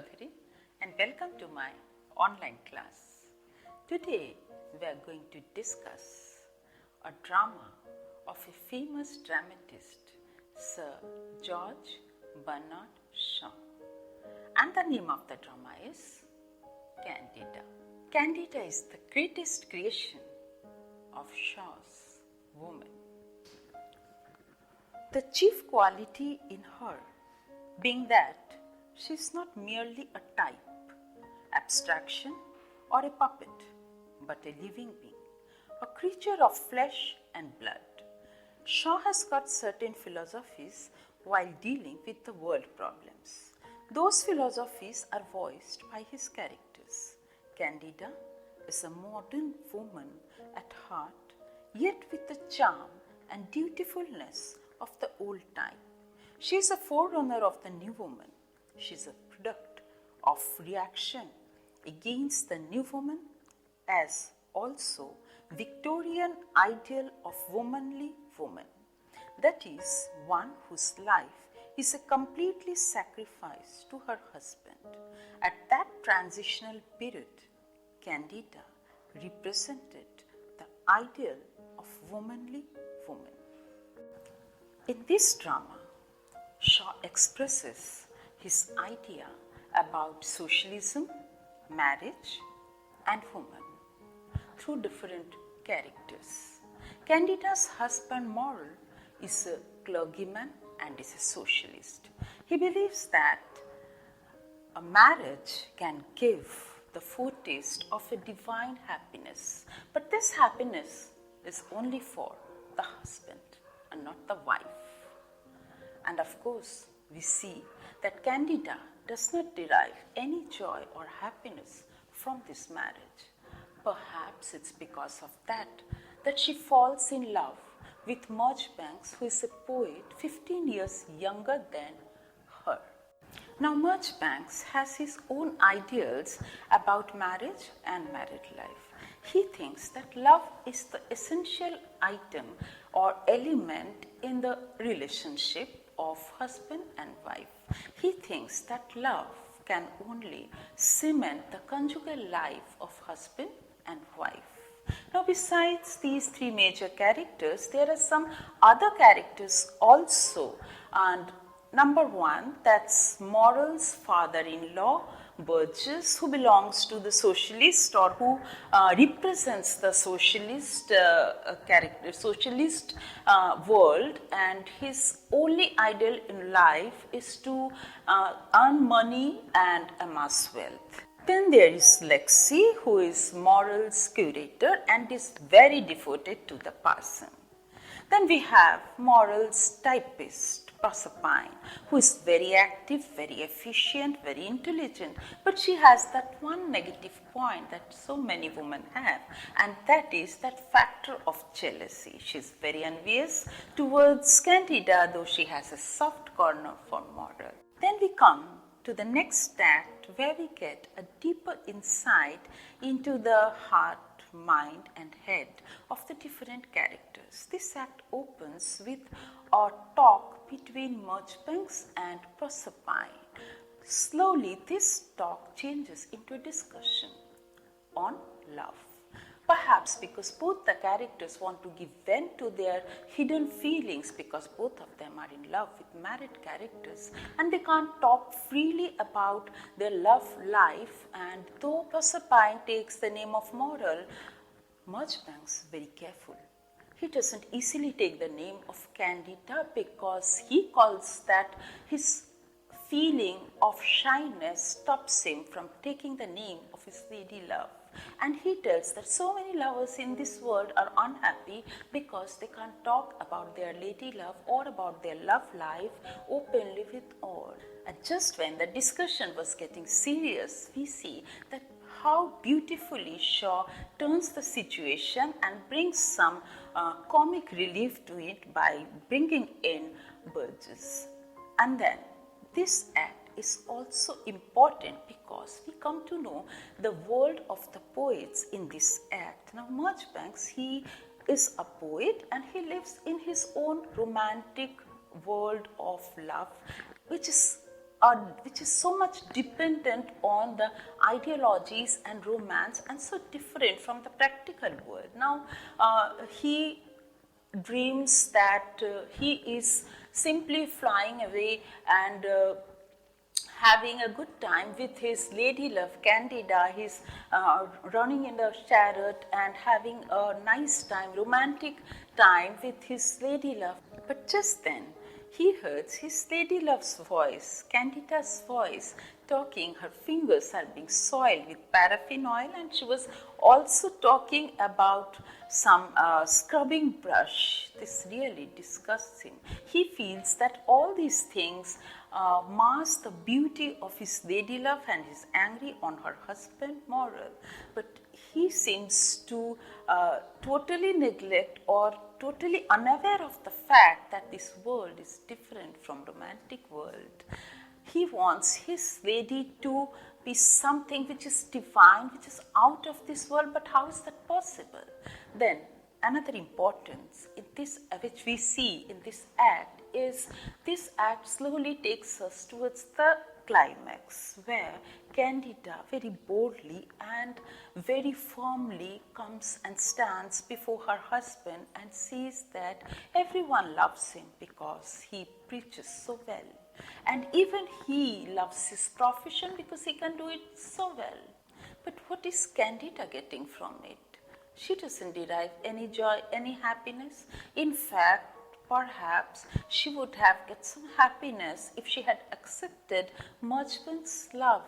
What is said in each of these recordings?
Choudhury and welcome to my online class. Today we are going to discuss a drama of a famous dramatist, Sir George Bernard Shaw. And the name of the drama is Candida. Candida is the greatest creation of Shaw's woman. The chief quality in her being that she is not merely a type, abstraction, or a puppet, but a living being, a creature of flesh and blood. Shaw has got certain philosophies while dealing with the world problems. Those philosophies are voiced by his characters. Candida is a modern woman at heart, yet with the charm and dutifulness of the old time. She is a forerunner of the new woman. She is a product of reaction against the new woman, as also Victorian ideal of womanly woman. That is, one whose life is a completely sacrifice to her husband. At that transitional period, Candida represented the ideal of womanly woman. In this drama, Shaw expresses his idea about socialism, marriage, and woman through different characters. Candida's husband Moral is a clergyman and is a socialist. He believes that a marriage can give the foretaste of a divine happiness, but this happiness is only for the husband and not the wife. And of course, we see that Candida does not derive any joy or happiness from this marriage. Perhaps it's because of that she falls in love with Marjoribanks, who is a poet 15 years younger than her. Now, Marjoribanks has his own ideals about marriage and married life. He thinks that love is the essential item or element in the relationship of husband and wife. He thinks that love can only cement the conjugal life of husband and wife. Now, besides these three major characters, there are some other characters also. And number one, that's Moral's father-in-law, Burgess, who belongs to the socialist or who represents the socialist world, and his only ideal in life is to earn money and amass wealth. Then there is Lexi, who is Moral's curator and is very devoted to the parson. Then we have Moral's typist, Proserpine, who is very active, very efficient, very intelligent, but she has that one negative point that so many women have, and that is that factor of jealousy. She is very envious towards Candida, though she has a soft corner for Moral. Then we come to the next act, where we get a deeper insight into the heart, mind and head of the different characters. This act opens with a talk between Marjoribanks and Proserpine. Slowly this talk changes into a discussion on love. Perhaps because both the characters want to give vent to their hidden feelings, because both of them are in love with married characters and they can't talk freely about their love life. And though Proserpine takes the name of Moral, Marjoribanks is very careful. He doesn't easily take the name of Candida because he calls that his feeling of shyness stops him from taking the name of his lady love. And he tells that so many lovers in this world are unhappy because they can't talk about their lady love or about their love life openly with all. And just when the discussion was getting serious, we see that how beautifully Shaw turns the situation and brings some comic relief to it by bringing in Burgess. And then this act is also important because we come to know the world of the poets in this act. Now, Marjoribanks, he is a poet and he lives in his own romantic world of love, which is which is so much dependent on the ideologies and romance and so different from the practical world. Now, he dreams that he is simply flying away and having a good time with his lady love Candida. He's running in the chariot and having a nice time, romantic time with his lady love. But just then, he hears his lady love's voice, Candida's voice, talking. Her fingers are being soiled with paraffin oil, and she was also talking about some scrubbing brush. This really disgusts him. He feels that all these things mask the beauty of his lady love, and is angry on her husband Moral. But he seems to totally neglect or totally unaware of the fact that this world is different from romantic world. He wants his lady to be something which is divine, which is out of this world, but how is that possible? Then another importance in this, which we see in this act, is this act slowly takes us towards the climax, where Candida very boldly and very firmly comes and stands before her husband and says that everyone loves him because he preaches so well. And even he loves his profession because he can do it so well. But what is Candida getting from it? She doesn't derive any joy, any happiness. In fact, perhaps she would have got some happiness if she had accepted Marchbank's love.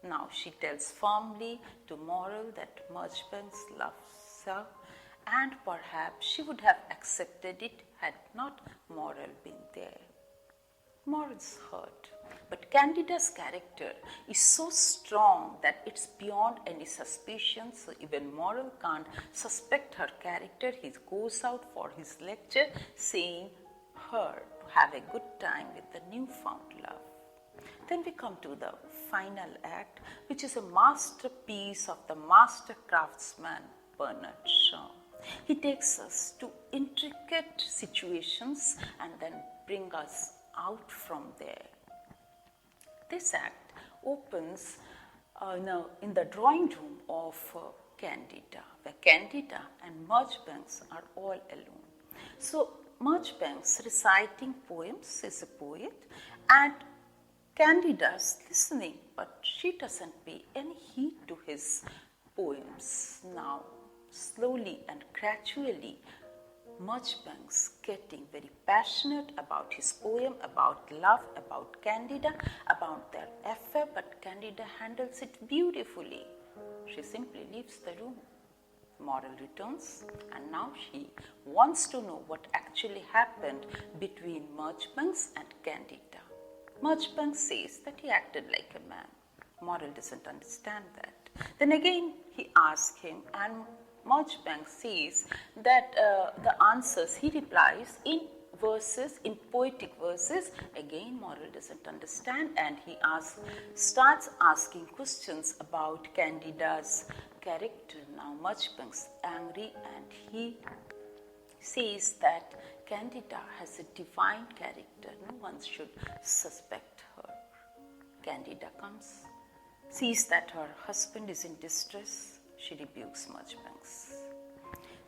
Now she tells firmly to Moral that Marchbank loves her, and perhaps she would have accepted it had not Moral been there. Moral's hurt, but Candida's character is so strong that it's beyond any suspicion, so even Moral can't suspect her character. He goes out for his lecture saying her to have a good time with the newfound love. Then we come to the final act, which is a masterpiece of the master craftsman Bernard Shaw. He takes us to intricate situations and then brings us out from there. This act opens in the drawing room of Candida, where Candida and Marchbanks are all alone. So Marchbanks reciting poems is a poet, and Candida's listening, but she doesn't pay any heed to his poems. Now, slowly and gradually, Marchbanks getting very passionate about his poem, about love, about Candida, about their affair, but Candida handles it beautifully. She simply leaves the room. Moral returns, and now she wants to know what actually happened between Marchbanks and Candida. Marchbanks says that he acted like a man. Moral doesn't understand that. Then again he asks him, and Marchbanks says that the answers, he replies in verses, in poetic verses. Again Moral doesn't understand, and he starts asking questions about Candida's character. Now Marchbanks angry, and he says that Candida has a divine character. No one should suspect her. Candida comes, sees that her husband is in distress. She rebukes Marchbanks.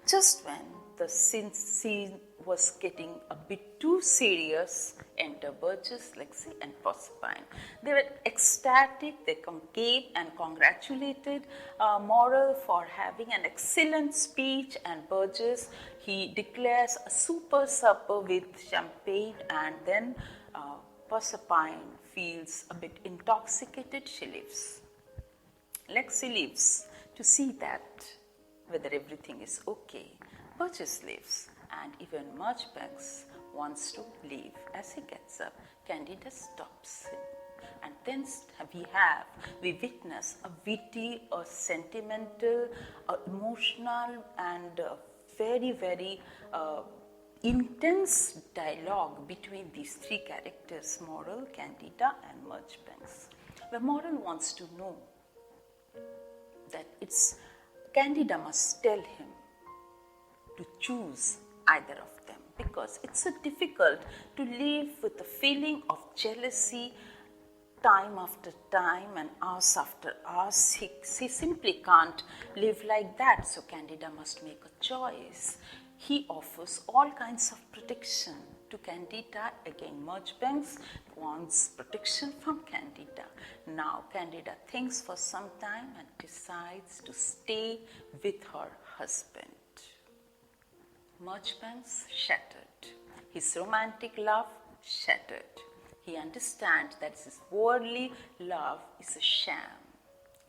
Just when the scene was getting a bit too serious, enter Burgess, Lexi, and Proserpine. They were ecstatic. They came and congratulated Moral for having an excellent speech, and Burgess, he declares a super supper with champagne, and then Proserpine feels a bit intoxicated. She leaves. Lexi leaves to see that whether everything is okay. Burgess leaves, and even Marchbanks wants to leave. As he gets up, Candida stops him. And then we witness a witty, a sentimental, a emotional, and very, very intense dialogue between these three characters, Moral, Candida, and Marchbanks, where Moral wants to know that Candida must tell him to choose either of them. because it's so difficult to live with the feeling of jealousy time after time and hours after hours. He simply can't live like that, so Candida must make a choice. He offers all kinds of protection to Candida. Again, Marchbanks wants protection from Candida. Now Candida thinks for some time and decides to stay with her husband. Marchbanks shattered. His romantic love shattered. He understands that his worldly love is a sham.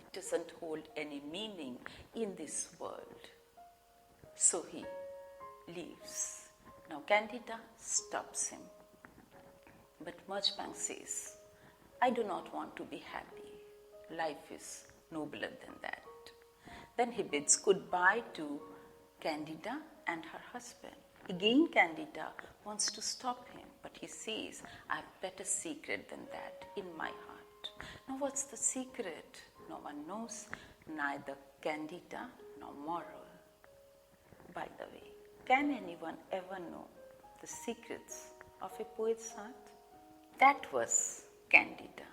It doesn't hold any meaning in this world. So he leaves. Now Candida stops him. But Marchbanks says, I do not want to be happy. Life is nobler than that. Then he bids goodbye to Candida and her husband. Again, Candida wants to stop him, but he says, I have a better secret than that in my heart. Now, what's the secret? No one knows, neither Candida nor Moral. By the way, can anyone ever know the secrets of a poet's heart? That was Candida,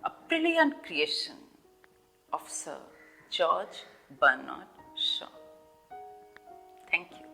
a brilliant creation of Sir George Bernard Shaw. Thank you.